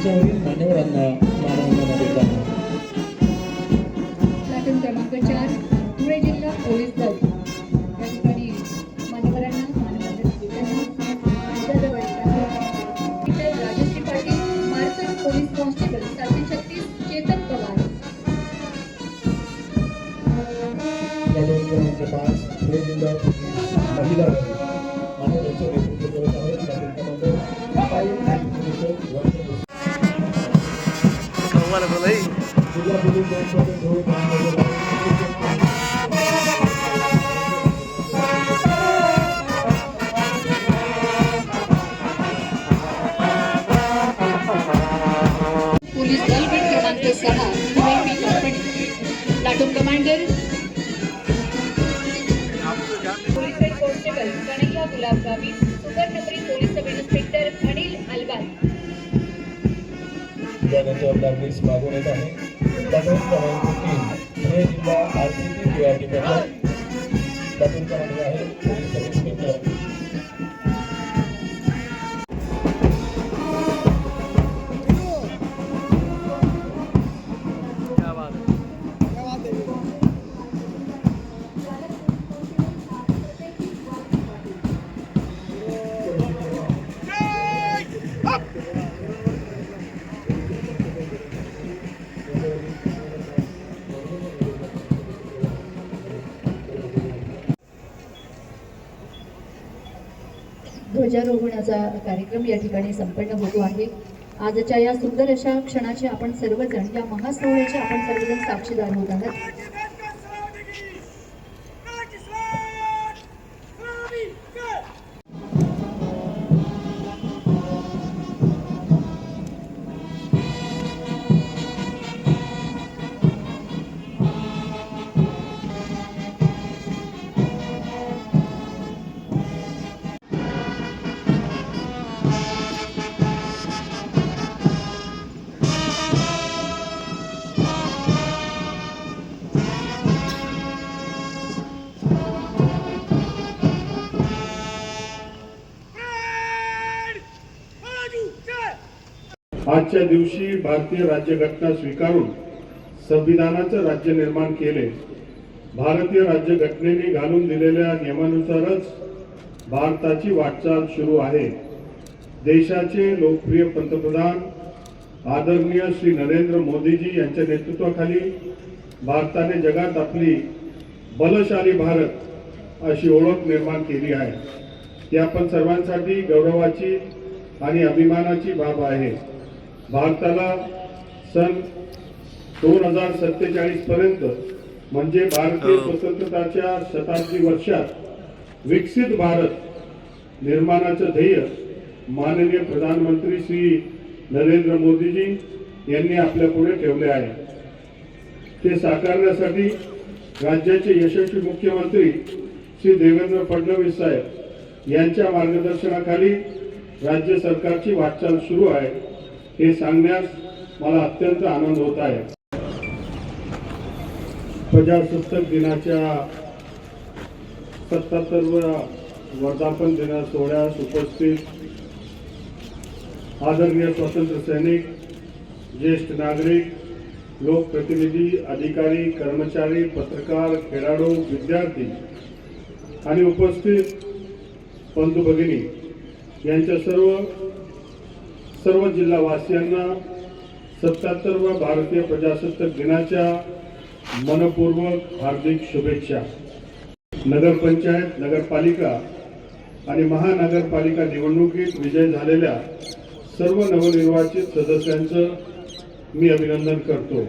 मंचावरील मान्यवरांना मानवंदना देताना प्लॅटून क्रमांक 4 धुळे जिल्हा पोलीस दल या ठिकाणी मान्यवरांना मानवंदना देताना राजश्री पाटील मार्कस police constable 736 Chetan Pawar platoon क्रमांक 5 धुळे जिल्हा पोलीस महिला दल मान्यवरांचं नेतृत्व करत आहेत प्लॅटून क्रमांक 5 Bueno, por ahí. पोलीस दल गट क्रमांक 6 Dhule company platoon commander police head constable Kanhaiya Gulab Gavi Suvarnapuri police sub inspector Anil Alwal त्यानंतर आपला प्लेस मागून येत आहे प्लॅटून क्रमांक 3 धुळे जिल्हा आरसीबी पीआरटी पथक प्लॅटून क्रमांक आहे पोलीस सब इन्स्पेक्टर ध्वजारोहणाचा कार्यक्रम या ठिकाणी संपन्न होतो आहे। आजच्या या सुंदर अशा क्षणाचे आपण सर्वजण या महासोहळ्याचे आपण सर्वजण साक्षीदार होत आहात। आजच्या दिवशी भारतीय राज्यघटना स्वीकारून संविधानाचं राज्य निर्माण केले। भारतीय राज्यघटनेने घालून दिलेल्या नियमानुसारच भारताची वाटचाल सुरू आहे। देशाचे लोकप्रिय पंतप्रधान आदरणीय श्री नरेंद्र मोदीजी यांच्या नेतृत्वाखाली भारताने जगात आपली बलशाली भारत अशी ओळख निर्माण केली आहे। ती आपण सर्वांसाठी गौरवाची आणि अभिमानाची बाब आहे। भारताला सन 2047 पर्यंत म्हणजे भारतीय स्वतंत्रताच्या शताब्दी वर्षात विकसित भारत निर्माणाचं ध्येय माननीय प्रधानमंत्री श्री नरेंद्र मोदीजी यांनी आपल्या पुढे ठेवले आहे। ते साकारण्यासाठी राज्याचे यशस्वी मुख्यमंत्री श्री देवेंद्र फडणवीस साहेब यांच्या मार्गदर्शनाखाली राज्य सरकारची वाटचाल सुरू आहे हे सांगण्यास मला अत्यंत आनंद होत आहे। प्रजासत्ताक दिनाच्या 77व्या वर्धापन दिना सोहळ्यास उपस्थित आदरणीय स्वातंत्र्य सैनिक, ज्येष्ठ नागरिक, लोकप्रतिनिधी, अधिकारी, कर्मचारी, पत्रकार, खेळाडू, विद्यार्थी आणि उपस्थित बंधू भगिनी यांच्या सर्व जिल्हावासियांना 77व्या भारतीय प्रजासत्ताक दिनाच्या मनपूर्वक हार्दिक शुभेच्छा। नगरपंचायत, नगरपालिका आणि महानगरपालिका निवडणुकीत विजय झालेल्या सर्व नवनिर्वाचित सदस्यांचं मी अभिनंदन करतो।